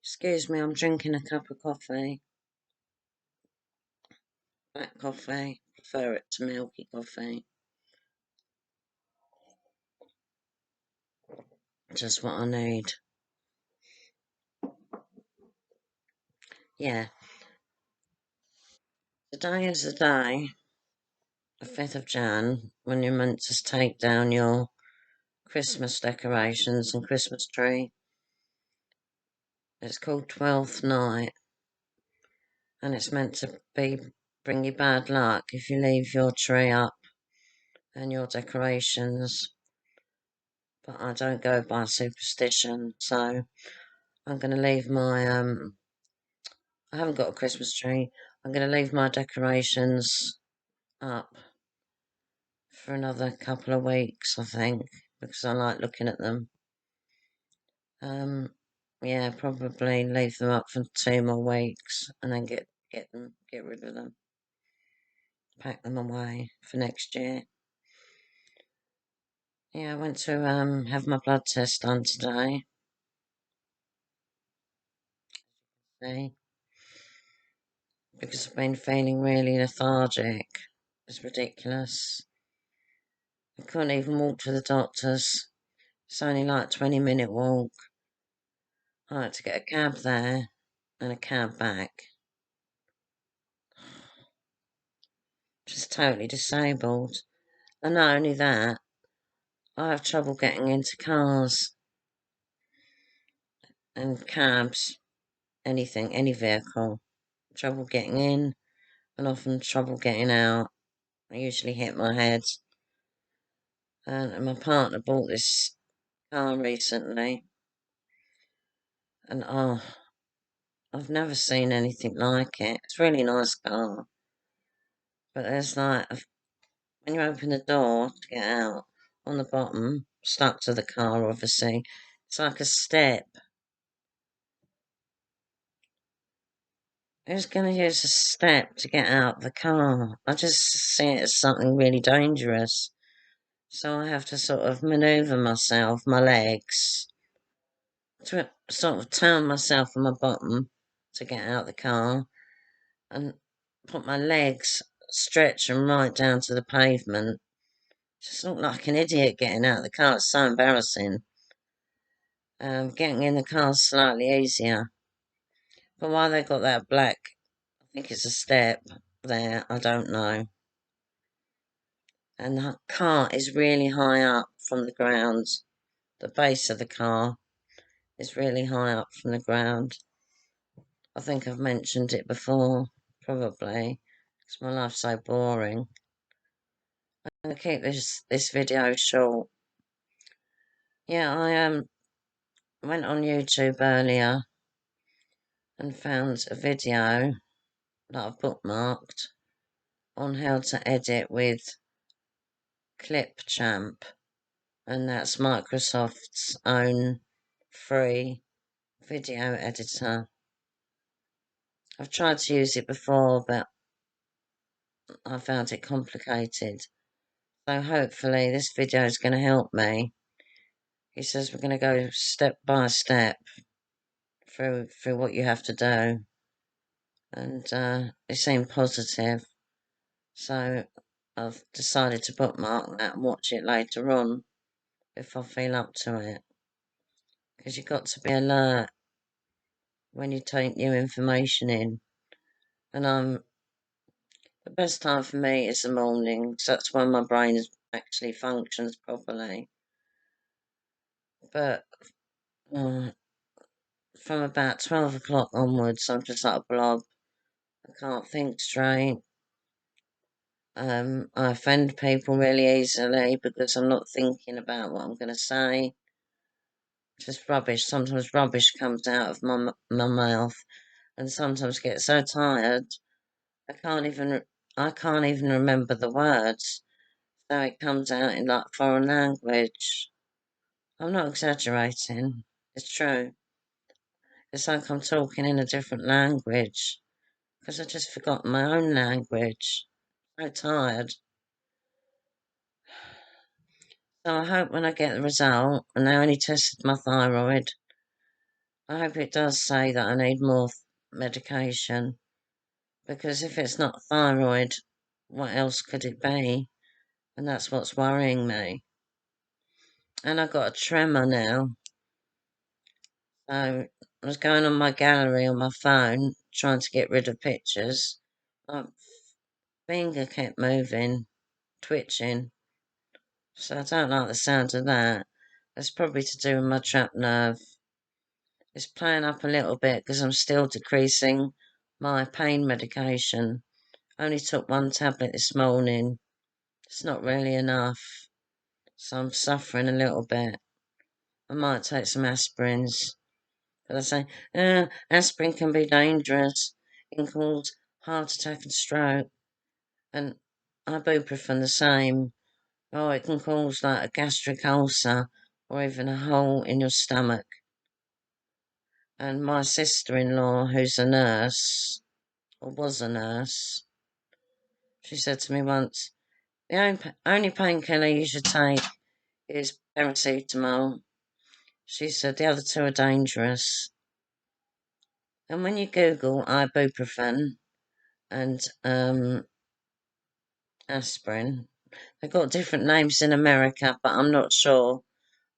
Excuse me, I'm drinking a cup of coffee. Black coffee. Prefer it to milky coffee. Just what I need. Yeah. Today is the day, the 5th of Jan, when you're meant to take down your Christmas decorations and Christmas tree. It's called 12th night, and it's meant to bring you bad luck if you leave your tree up and your decorations. But I don't go by superstition, so I'm going to leave my I haven't got a Christmas tree. I'm going to leave my decorations up for another couple of weeks, I think, because I like looking at them. Yeah, probably leave them up for 2 more weeks and then get rid of them, pack them away for next year. Yeah, I went to have my blood test done today. See, because I've been feeling really lethargic. It's ridiculous. I couldn't even walk to the doctor's. It's only like a 20-minute walk. I had to get a cab there and a cab back. Just totally disabled. And not only that, I have trouble getting into cars and cabs, anything, any vehicle. Trouble getting in and often trouble getting out. I usually hit my head. And my partner bought this car recently. And I've never seen anything like it. It's a really nice car. But there's like, when you open the door to get out, on the bottom, stuck to the car obviously, it's like a step. Who's going to use a step to get out of the car? I just see it as something really dangerous. So I have to sort of manoeuvre myself, my legs, to sort of turn myself on my bottom to get out of the car and put my legs, stretch them right down to the pavement. Just look like an idiot getting out of the car. It's so embarrassing. Getting in the car is slightly easier. But why they got that black, I think it's a step there, I don't know. And the car is really high up from the ground. The base of the car is really high up from the ground. I think I've mentioned it before, probably, because my life's so boring. I'm going to keep this video short. Yeah, I went on YouTube earlier and found a video that I've bookmarked on how to edit with Clipchamp, and that's Microsoft's own free video editor. I've tried to use it before, but I found it complicated. So hopefully this video is going to help me. He says we're going to go step by step through what you have to do, and it seemed positive. So I've decided to bookmark that and watch it later on if I feel up to it. Because you've got to be alert when you take new information in. And the best time for me is the morning, because that's when my brain actually functions properly. But from about 12 o'clock onwards, I'm just like a blob. I can't think straight. I offend people really easily because I'm not thinking about what I'm going to say. Just rubbish. Sometimes rubbish comes out of my mouth, and sometimes get so tired I can't even remember the words. So it comes out in like foreign language. I'm not exaggerating. It's true. It's like I'm talking in a different language because I just forgot my own language. So tired. So I hope when I get the result, and they only tested my thyroid, I hope it does say that I need more medication, because if it's not thyroid, what else could it be? And that's what's worrying me. And I've got a tremor now. So I was going on my gallery on my phone, trying to get rid of pictures. My finger kept moving, twitching. So I don't like the sound of that. That's probably to do with my trapped nerve. It's playing up a little bit because I'm still decreasing my pain medication. Only took one tablet this morning. It's not really enough. So I'm suffering a little bit. I might take some aspirins. But they say, aspirin can be dangerous. It can cause heart attack and stroke. And ibuprofen the same. Oh, it can cause like a gastric ulcer or even a hole in your stomach. And my sister-in-law, who's a nurse, or was a nurse, she said to me once, the only painkiller you should take is paracetamol. She said the other two are dangerous. And when you Google ibuprofen and aspirin, they've got different names in America, but I'm not sure.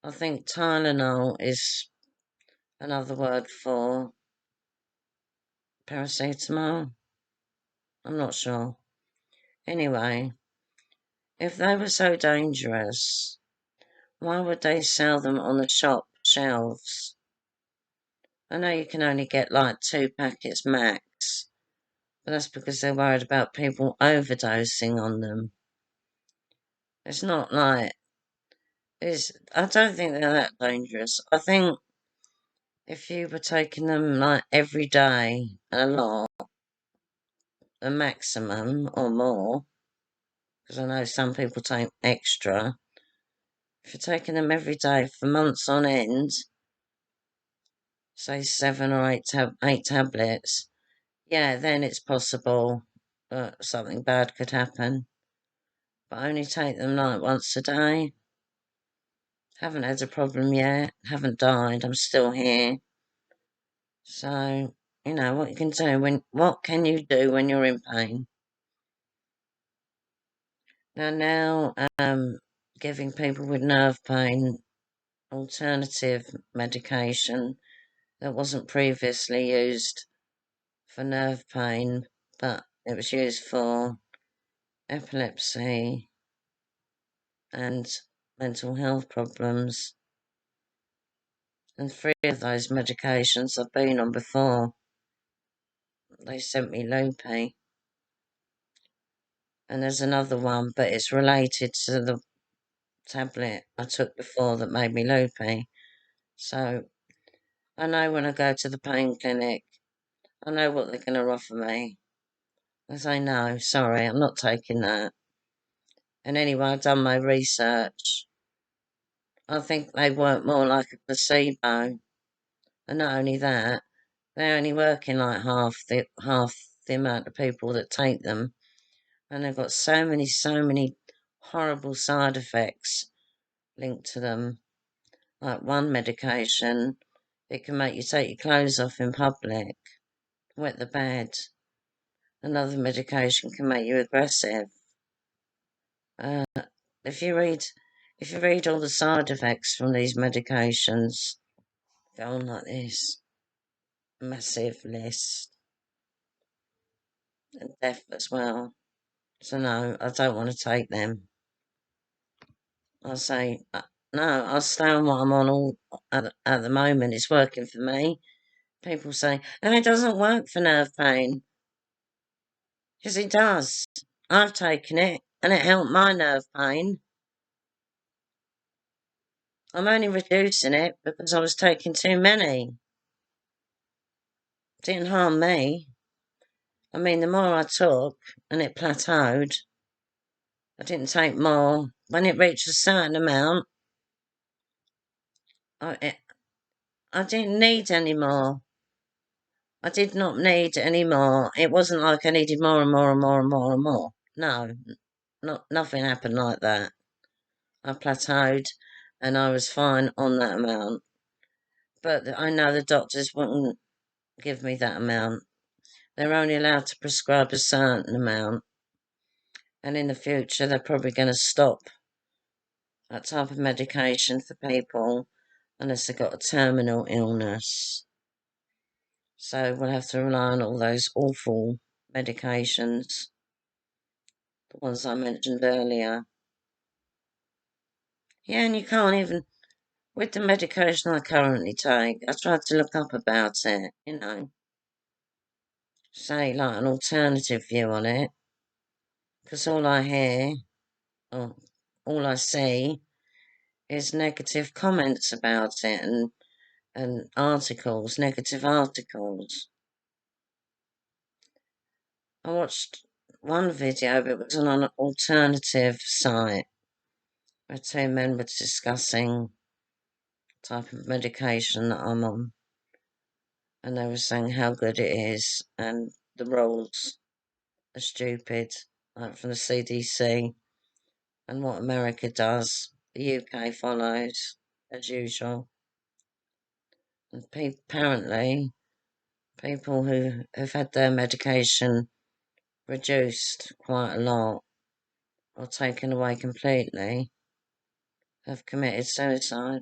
I think Tylenol is another word for paracetamol. I'm not sure. Anyway, if they were so dangerous, why would they sell them on the shop shelves? I know you can only get like 2 packets max, but that's because they're worried about people overdosing on them. It's not like I don't think they're that dangerous. I think if you were taking them like every day a lot, a maximum or more, because I know some people take extra. If you're taking them every day for months on end, say 7 or 8 tablets, yeah, then it's possible that something bad could happen. But only take them like once a day. Haven't had a problem yet. Haven't died. I'm still here. So, what you can do what can you do when you're in pain? Now, giving people with nerve pain alternative medication that wasn't previously used for nerve pain, but it was used for epilepsy and mental health problems. And 3 of those medications I've been on before. They sent me loopy. And there's another one, but it's related to the tablet I took before that made me loopy. So I know when I go to the pain clinic, I know what they're going to offer me. I say, no, sorry, I'm not taking that. And anyway, I've done my research. I think they work more like a placebo. And not only that, they only work in like half the amount of people that take them. And they've got so many horrible side effects linked to them. Like one medication, it can make you take your clothes off in public, wet the bed. Another medication can make you aggressive. Uh, if you read all the side effects from these medications, go on like this, massive list, and death as well. So no, I don't want to take them. I say no. I'll stay on what I'm on all at the moment. It's working for me. People say, "Oh, it doesn't work for nerve pain." Yes, it does. I've taken it, and it helped my nerve pain. I'm only reducing it because I was taking too many. It didn't harm me. I mean, the more I took, and it plateaued, I didn't take more. When it reached a certain amount, I, I didn't need any more. I did not need any more. It wasn't like I needed more and more and more and more and more. No, nothing happened like that. I plateaued and I was fine on that amount. But I know the doctors wouldn't give me that amount. They're only allowed to prescribe a certain amount. And in the future, they're probably going to stop that type of medication for people unless they've got a terminal illness. So we'll have to rely on all those awful medications, the ones I mentioned earlier. Yeah, and you can't even, with the medication I currently take, I tried to look up about it, say like an alternative view on it, because all I hear, or all I see, is negative comments about it and articles, negative articles. I watched one video, but it was on an alternative site where two men were discussing the type of medication that I'm on, and they were saying how good it is, and the rules are stupid, like from the CDC, and what America does, the UK follows, as usual. And apparently, people who have had their medication reduced quite a lot or taken away completely have committed suicide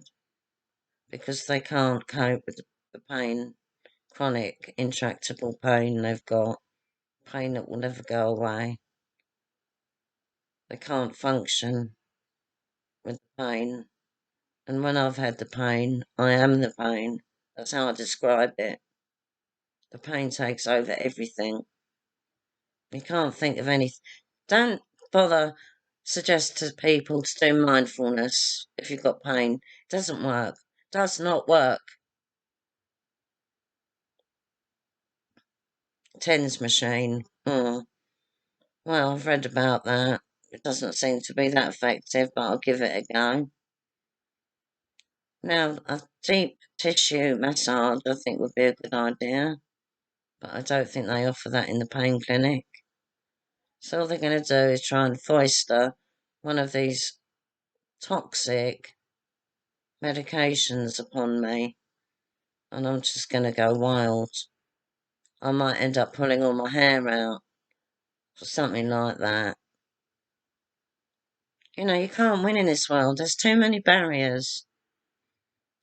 because they can't cope with the pain, chronic, intractable pain they've got, pain that will never go away. They can't function with the pain. And when I've had the pain, I am the pain. That's how I describe it. The pain takes over everything. You can't think of anything. Don't bother suggest to people to do mindfulness if you've got pain. It doesn't work. Does not work. TENS machine. Well, I've read about that. It doesn't seem to be that effective, but I'll give it a go. Now, a deep tissue massage I think would be a good idea, but I don't think they offer that in the pain clinic. So all they're going to do is try and foist one of these toxic medications upon me, and I'm just going to go wild. I might end up pulling all my hair out or something like that. You can't win in this world. There's too many barriers.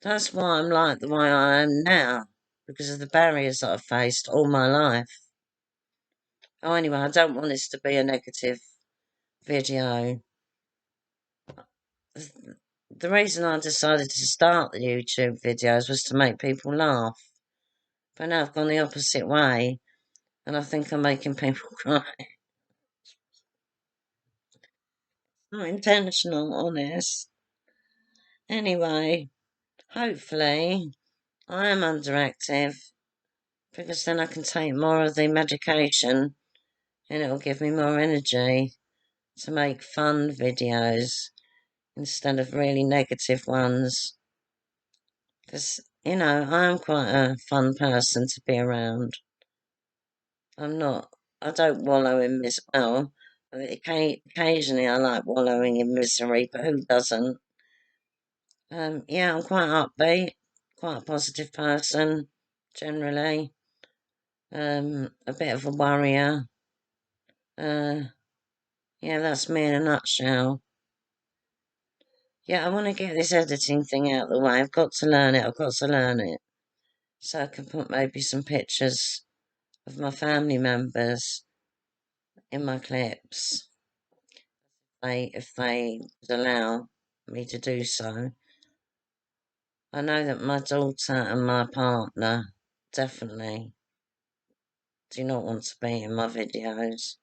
That's why I'm like the way I am now, because of the barriers that I've faced all my life. Oh, anyway, I don't want this to be a negative video. The reason I decided to start the YouTube videos was to make people laugh. But now I've gone the opposite way, and I think I'm making people cry. Not intentional, honest. Anyway, hopefully I am underactive, because then I can take more of the medication and it'll give me more energy to make fun videos instead of really negative ones. Because, I'm quite a fun person to be around. I don't wallow in misery. Well, occasionally I like wallowing in misery, but who doesn't? Yeah, I'm quite upbeat, quite a positive person, generally. A bit of a worrier. Yeah, that's me in a nutshell. Yeah, I want to get this editing thing out of the way. I've got to learn it. I've got to learn it. So I can put maybe some pictures of my family members in my clips, if they would allow me to do so. I know that my daughter and my partner definitely do not want to be in my videos.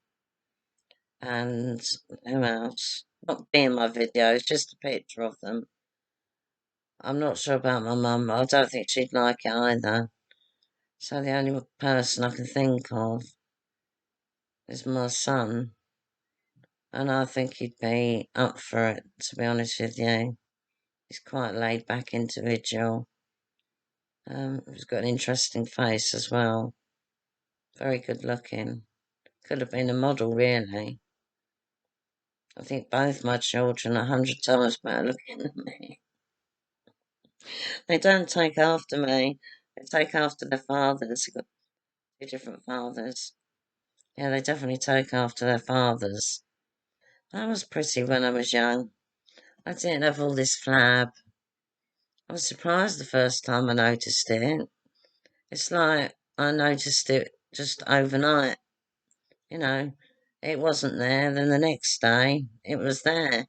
And who else? Not be in my videos, just a picture of them. I'm not sure about my mum. I don't think she'd like it either. So the only person I can think of is my son. And I think he'd be up for it, to be honest with you. He's quite a laid back individual. He's got an interesting face as well. Very good looking. Could have been a model, really. I think both my children are 100 times better looking than me. They don't take after me. They take after their fathers. They've got two different fathers. Yeah, they definitely take after their fathers. I was pretty when I was young. I didn't have all this flab. I was surprised the first time I noticed it. It's like I noticed it just overnight. You know, it wasn't there. Then the next day, it was there.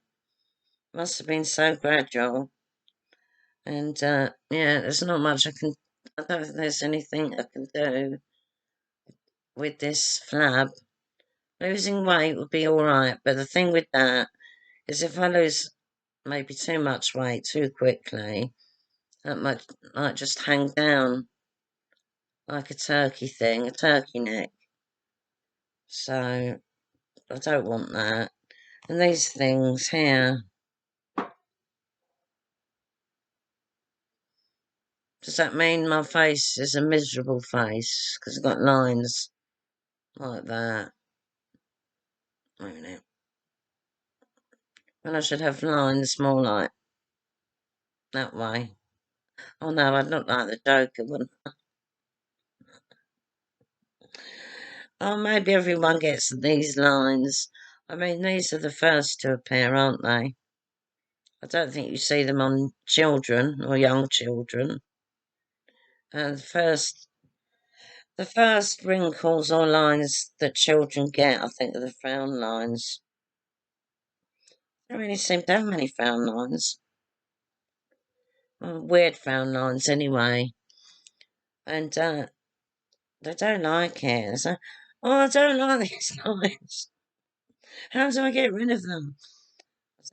Must have been so gradual. And yeah, there's not much I can. I don't think there's anything I can do with this flab. Losing weight would be all right, but the thing with that is if I lose maybe too much weight too quickly, that might just hang down like a turkey thing, a turkey neck. So I don't want that. And these things here, does that mean my face is a miserable face? Because I've got lines like that. Wait a minute. When I should have lines more like that way. Oh no, I'd look like the Joker, wouldn't I? Oh, maybe everyone gets these lines. I mean, these are the first to appear, aren't they? I don't think you see them on children or young children. And the first wrinkles or lines that children get, I think, are the frown lines. I don't really seem to have many frown lines. Weird frown lines, anyway. And they don't like it. So, oh, I don't like these lines. How do I get rid of them?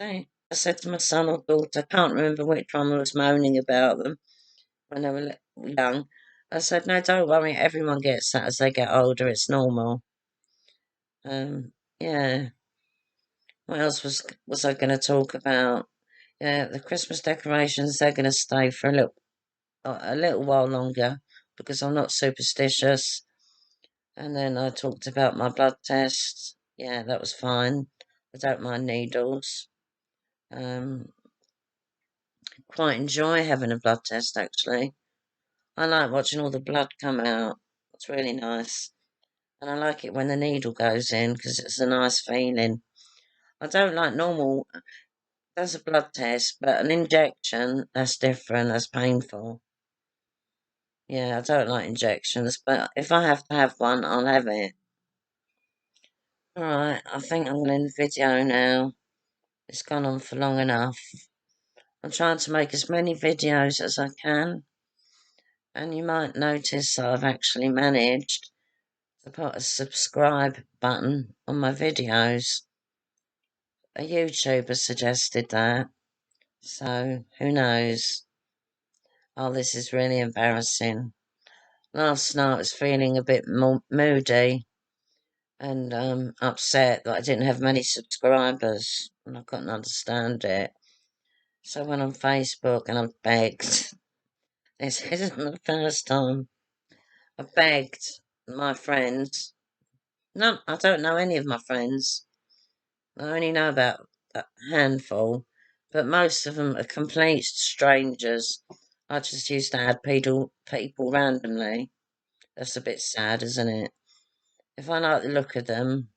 I said to my son or daughter, I can't remember which one was moaning about them when they were young. I said, no, don't worry, everyone gets that as they get older, it's normal. Yeah. What else was I going to talk about? Yeah, the Christmas decorations, they're going to stay for a little while longer because I'm not superstitious. And then I talked about my blood test. Yeah, that was fine. I don't mind needles. Um, quite enjoy having a blood test, actually. I like watching all the blood come out. It's really nice. And I like it when the needle goes in because it's a nice feeling. I don't like normal, that's a blood test, but an injection, that's different, that's painful. Yeah, I don't like injections, but if I have to have one, I'll have it. Alright, I think I'm going to end the video now. It's gone on for long enough. I'm trying to make as many videos as I can, and you might notice that I've actually managed to put a subscribe button on my videos. A YouTuber suggested that, so who knows? Oh, this is really embarrassing. Last night I was feeling a bit moody and upset that I didn't have many subscribers, and I couldn't understand it. So I went on Facebook and I begged. This isn't the first time. I begged my friends. No, I don't know any of my friends. I only know about a handful, but most of them are complete strangers. I just used to add people randomly. That's a bit sad, isn't it? If I like the look of them,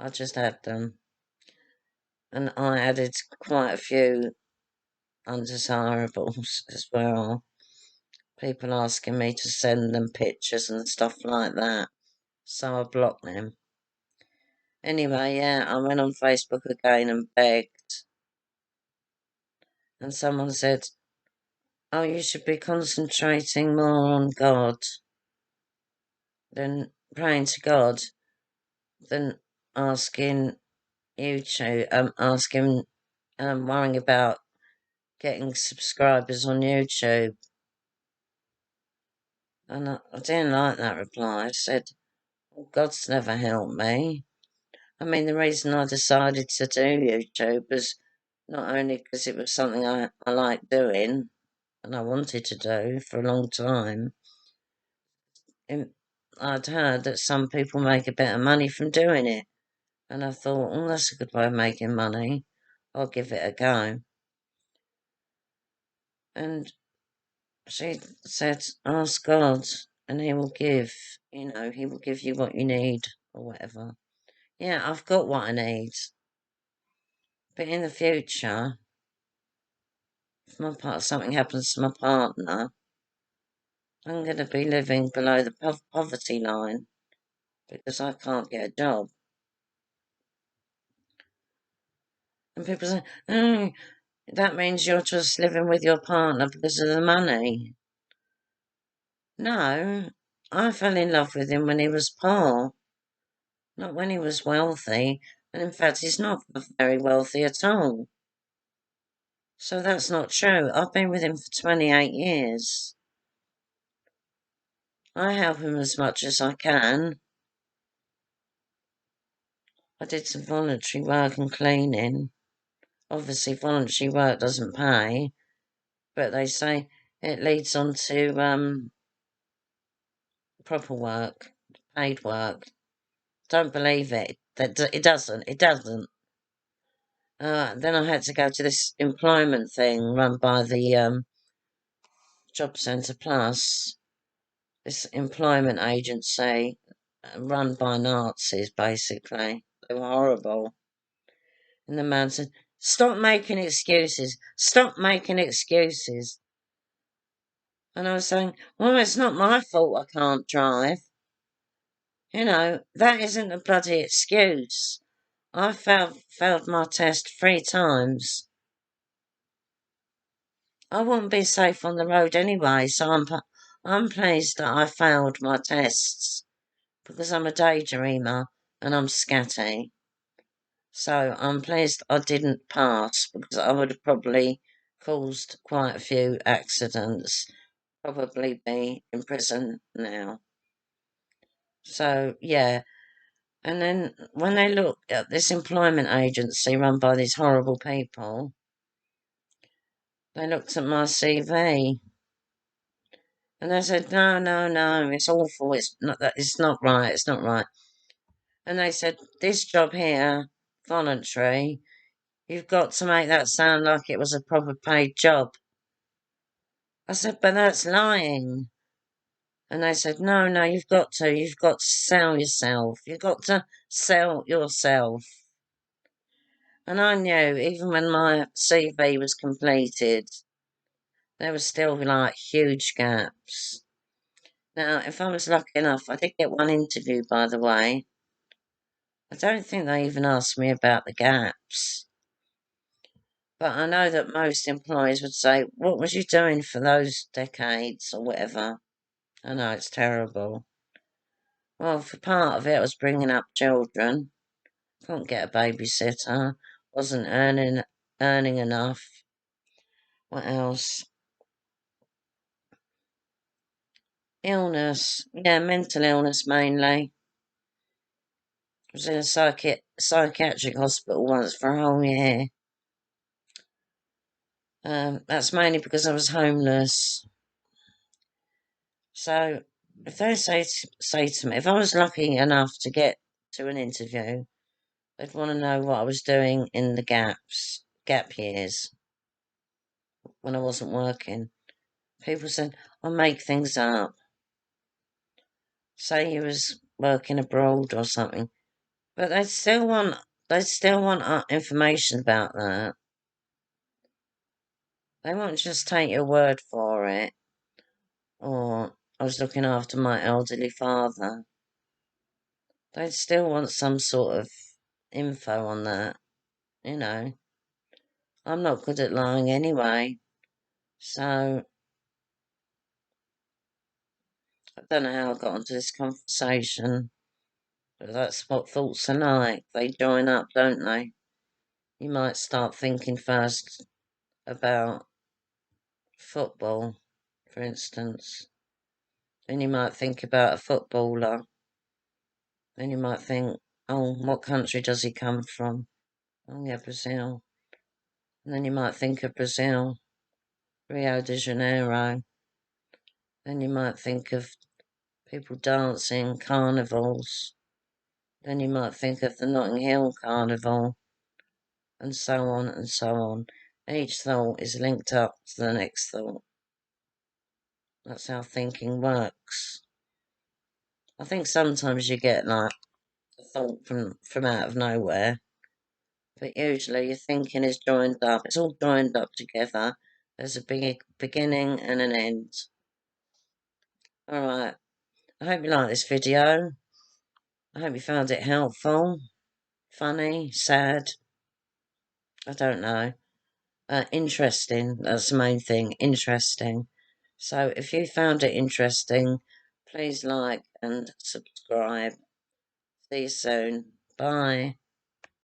I just add them. And I added quite a few undesirables as well. People asking me to send them pictures and stuff like that. So I blocked them. Anyway, yeah, I went on Facebook again and begged. And someone said, oh, you should be concentrating more on God than praying to God than asking YouTube, worrying about getting subscribers on YouTube. And I didn't like that reply. I said, well, God's never helped me. I mean, the reason I decided to do YouTube was not only because it was something I liked doing and I wanted to do for a long time. I'd heard that some people make a bit of money from doing it. And I thought, oh, that's a good way of making money. I'll give it a go. And she said, ask God and he will give, he will give you what you need or whatever. Yeah, I've got what I need. But in the future, if something happens to my partner, I'm going to be living below the poverty line because I can't get a job. And people say, oh, that means you're just living with your partner because of the money. No, I fell in love with him when he was poor, not when he was wealthy. And in fact, he's not very wealthy at all. So that's not true. I've been with him for 28 years. I help him as much as I can. I did some voluntary work and cleaning. Obviously, voluntary work doesn't pay, but they say it leads on to proper work, paid work. Don't believe it. It doesn't. It doesn't. Then I had to go to this employment thing run by the Job Centre Plus, this employment agency run by Nazis, basically. They were horrible. And the man said, stop making excuses. Stop making excuses. And I was saying, well, it's not my fault I can't drive. That isn't a bloody excuse. I failed my test 3 times. I wouldn't be safe on the road anyway, so I'm pleased that I failed my tests because I'm a daydreamer and I'm scatty. So I'm pleased I didn't pass because I would have probably caused quite a few accidents, probably be in prison now. So, yeah. And then when they looked at this employment agency run by these horrible people, they looked at my CV and they said, no, no, no, it's awful. It's not that. It's not right. It's not right. And they said, this job here, voluntary, you've got to make that sound like it was a proper paid job. I said, but that's lying. And they said, no, no, you've got to sell yourself. You've got to sell yourself. And I knew, even when my CV was completed, there were still like huge gaps. Now, if I was lucky enough, I did get one interview, by the way. I don't think they even asked me about the gaps. But I know that most employers would say, what was you doing for those decades or whatever? I know, it's terrible. Well, for part of it, I was bringing up children. Couldn't get a babysitter. Wasn't earning enough. What else? Illness. Yeah, mental illness mainly. I was in a psychiatric hospital once for a whole year. That's mainly because I was homeless. So, if they say to me, if I was lucky enough to get to an interview, they'd want to know what I was doing in the gap years, when I wasn't working. People said, I'll make things up. Say you was working abroad or something. But they still want information about that. They won't just take your word for it. Or I was looking after my elderly father. They'd still want some sort of info on that, you know. I'm not good at lying anyway. So I don't know how I got onto this conversation. But that's what thoughts are like. They join up, don't they? You might start thinking first about football, for instance. Then you might think about a footballer. Then you might think, oh, what country does he come from? Oh, yeah, Brazil. And then you might think of Brazil, Rio de Janeiro. Then you might think of people dancing, carnivals. Then you might think of the Notting Hill Carnival, and so on. Each thought is linked up to the next thought. That's how thinking works. I think sometimes you get like a thought from out of nowhere, but usually your thinking is joined up. It's all joined up together. There's a big beginning and an end. Alright, I hope you like this video. I hope you found it helpful, funny, sad, I don't know. Interesting, that's the main thing, interesting. So if you found it interesting, please like and subscribe. See you soon. Bye.